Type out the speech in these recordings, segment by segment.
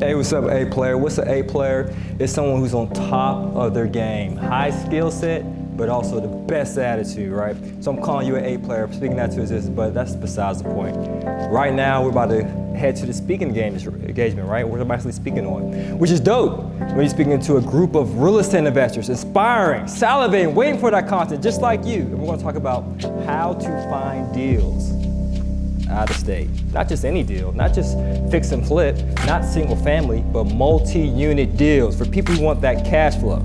Hey, what's up, A player? What's an A player? It's someone who's on top of their game. High skill set, but also the best attitude, right? So I'm calling you an A player, speaking that to existence, but that's besides the point. Right now, we're about to head to the speaking engagement, right? We're actually speaking on, which is dope. When you're speaking to a group of real estate investors, inspiring, salivating, waiting for that content, just like you. And we're gonna talk about how to find deals out of state. Not just any deal, not just fix and flip, not single family, but multi-unit deals for people who want that cash flow.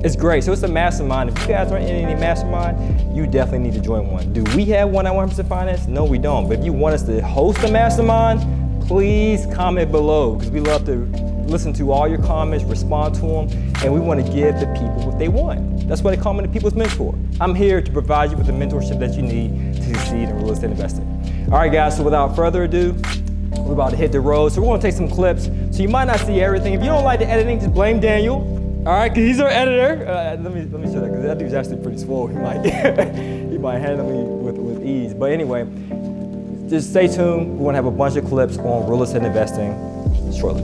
It's great, so it's a mastermind. If you guys aren't in any mastermind, you definitely need to join one. Do we have one at 100% Finance? No, we don't. But if you want us to host a mastermind, please comment below, because we love to listen to all your comments, respond to them, and we want to give the people what they want. That's why they call me the people's mentor. I'm here to provide you with the mentorship that you need to succeed in real estate investing. All right, guys, so without further ado, we're about to hit the road. So we're gonna take some clips. So you might not see everything. If you don't like the editing, just blame Daniel. All right, because he's our editor. Let me show that, because that dude's actually pretty swole. He might handle me with ease. But anyway, just stay tuned. We're gonna have a bunch of clips on real estate investing shortly.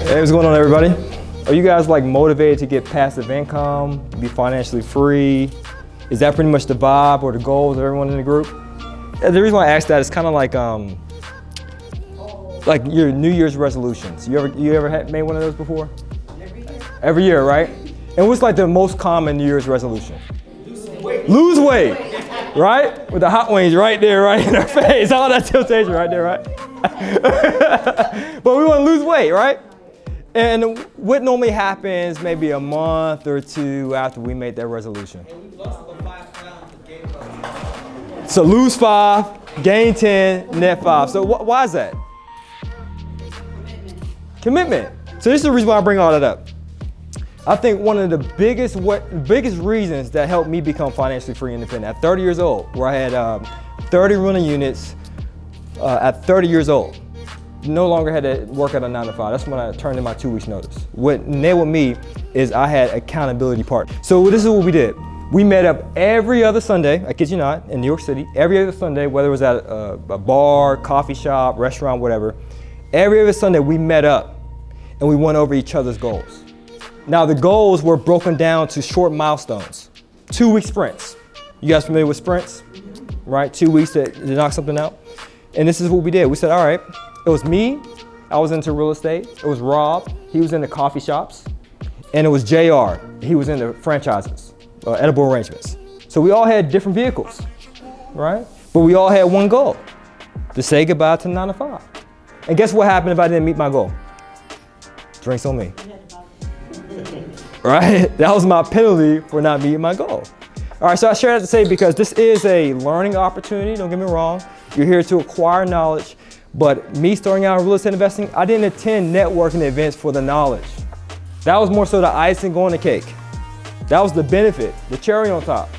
Hey, what's going on, everybody? Are you guys like motivated to get passive income, be financially free? Is that pretty much the vibe or the goals of everyone in the group? The reason why I asked that is kind of like your New Year's resolutions. You ever made one of those before? Every year, right? And what's like the most common New Year's resolution? Lose weight, right? With the hot wings right there, right in our face. All that temptation right there, right? But we want to lose weight, right? And what normally happens maybe a month or two after we made that resolution? We've lost about 5 pounds and gained about 10. So lose 5, gain 10, net 5. So why is that? Commitment. So this is the reason why I bring all that up. I think one of the biggest reasons that helped me become financially free and independent at 30 years old, where I had 30 rental units at 30 years old. No longer had to work at a 9 to 5. That's when I turned in my 2 weeks notice. What enabled me is I had accountability partners. So this is what we did. We met up every other Sunday, I kid you not, in New York City, every other Sunday, whether it was at a bar, coffee shop, restaurant, whatever. Every other Sunday we met up and we went over each other's goals. Now the goals were broken down to short milestones, 2-week sprints. You guys familiar with sprints? Right, 2 weeks to knock something out. And this is what we did. We said, all right, it was me, I was into real estate. It was Rob, he was into coffee shops. And it was JR, he was into franchises, edible arrangements. So we all had different vehicles, right? But we all had one goal, to say goodbye to 9 to 5. And guess what happened if I didn't meet my goal? Drinks on me. Right? That was my penalty for not meeting my goal. All right, so I share that to say because this is a learning opportunity, don't get me wrong. You're here to acquire knowledge. But me starting out in real estate investing, I didn't attend networking events for the knowledge. That was more so the icing on the cake. That was the benefit, the cherry on top.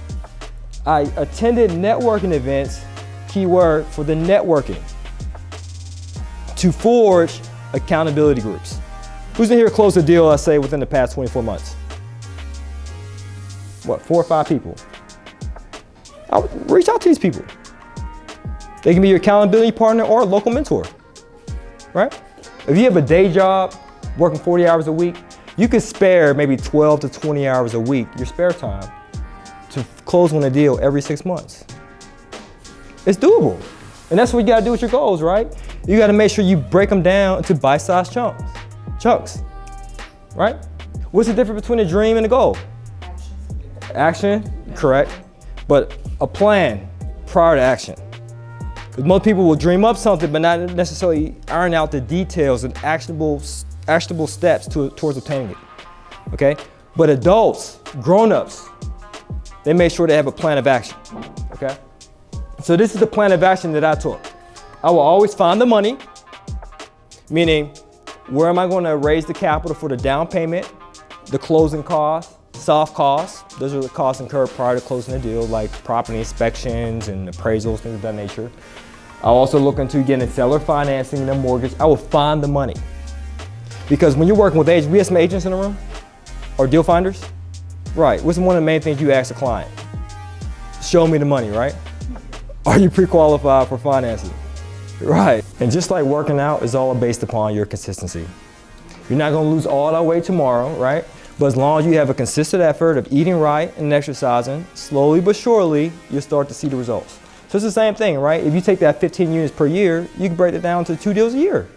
I attended networking events, keyword, for the networking, to forge accountability groups. Who's in here closed a deal, let's say, within the past 24 months? What, 4 or 5 people? I would reach out to these people. They can be your accountability partner or a local mentor, right? If you have a day job, working 40 hours a week, you can spare maybe 12 to 20 hours a week, your spare time, to close on a deal every 6 months. It's doable. And that's what you gotta do with your goals, right? You gotta make sure you break them down into bite-sized chunks, right? What's the difference between a dream and a goal? Action, correct. But a plan prior to action. Because most people will dream up something, but not necessarily iron out the details and actionable steps towards obtaining it, okay? But adults, grown-ups, they make sure they have a plan of action, okay? So this is the plan of action that I took. I will always find the money, meaning where am I going to raise the capital for the down payment, the closing costs, soft costs. Those are the costs incurred prior to closing the deal, like property inspections and appraisals, things of that nature. I'll also look into getting seller financing and a mortgage. I will find the money. Because when you're working with agents, we have some agents in the room, or deal finders. Right, what's one of the main things you ask a client? Show me the money, right? Are you pre-qualified for financing? Right, and just like working out is all based upon your consistency. You're not gonna lose all that weight tomorrow, right? But as long as you have a consistent effort of eating right and exercising, slowly but surely, you'll start to see the results. So it's the same thing, right? If you take that 15 units per year, you can break it down to 2 deals a year.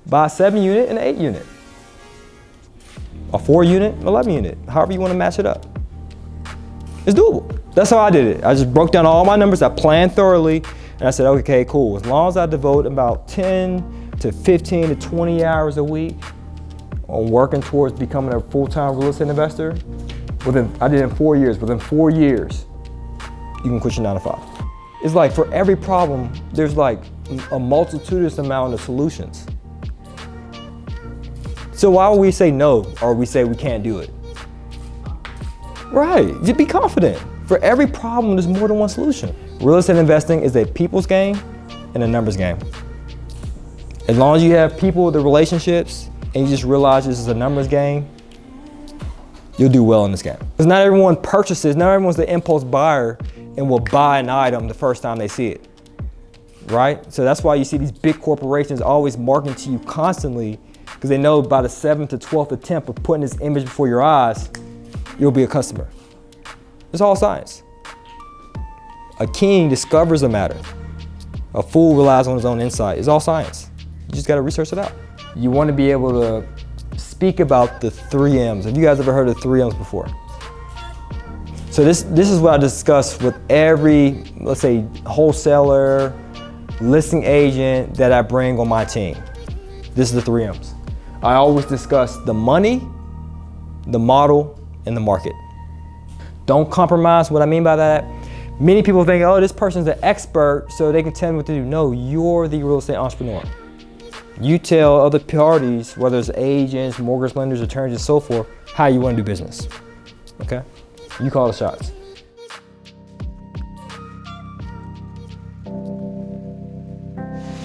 Buy a 7 unit and an 8 unit. A 4 unit, 11 unit, however you want to match it up. It's doable. That's how I did it. I just broke down all my numbers, I planned thoroughly, and I said, okay, cool. As long as I devote about 10 to 15 to 20 hours a week on working towards becoming a full-time real estate investor, I did it in 4 years. Within 4 years, you can quit your 9 to 5. It's like for every problem, there's like a multitudinous amount of solutions. So why would we say no, or we say we can't do it? Right, just be confident. For every problem, there's more than one solution. Real estate investing is a people's game and a numbers game. As long as you have people with the relationships and you just realize this is a numbers game, you'll do well in this game. Because not everyone purchases, not everyone's the impulse buyer and will buy an item the first time they see it, right? So that's why you see these big corporations always marketing to you constantly, because they know by the 7th to 12th attempt of putting this image before your eyes, you'll be a customer. It's all science. A king discovers a matter. A fool relies on his own insight. It's all science. You just gotta research it out. You wanna be able to speak about the 3 M's. Have you guys ever heard of 3 M's before? So this is what I discuss with every, let's say, wholesaler, listing agent that I bring on my team. This is the 3 M's. I always discuss the money, the model, and the market. Don't compromise. What I mean by that, many people think, oh, this person's an expert, so they can tell me what to do. No, you're the real estate entrepreneur. You tell other parties, whether it's agents, mortgage lenders, attorneys, and so forth, how you want to do business, okay? You call the shots.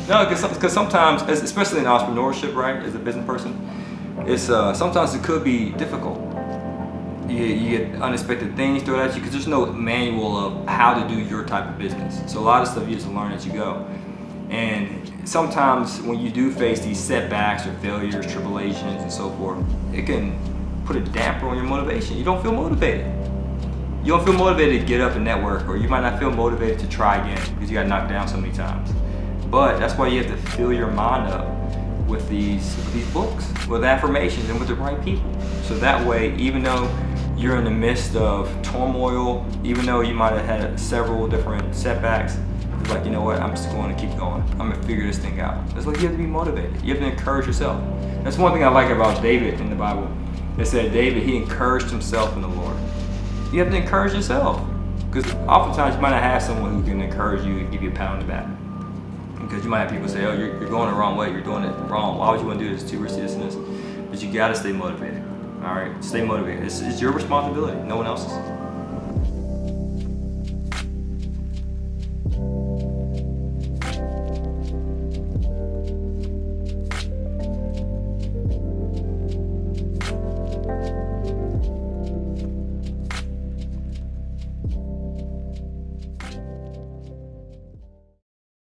No, because sometimes, especially in entrepreneurship, right, as a business person, it's sometimes it could be difficult. You get unexpected things thrown at you because there's no manual of how to do your type of business. So a lot of stuff you just learn as you go. And sometimes when you do face these setbacks or failures, tribulations, and so forth, it can put a damper on your motivation. You don't feel motivated. You don't feel motivated to get up and network, or you might not feel motivated to try again because you got knocked down so many times. But that's why you have to fill your mind up with these books, with affirmations, and with the right people. So that way, even though you're in the midst of turmoil, even though you might have had several different setbacks, it's like, you know what, I'm just going to keep going. I'm going to figure this thing out. It's like you have to be motivated. You have to encourage yourself. That's one thing I like about David in the Bible. It said David, he encouraged himself in the Lord. You have to encourage yourself. Because oftentimes you might not have someone who can encourage you and give you a pat on the back. Because you might have people say, oh, you're going the wrong way, you're doing it wrong. Why would you want to do this? It's too risky, this and this. But you got to stay motivated. All right, stay motivated. It's your responsibility, no one else's.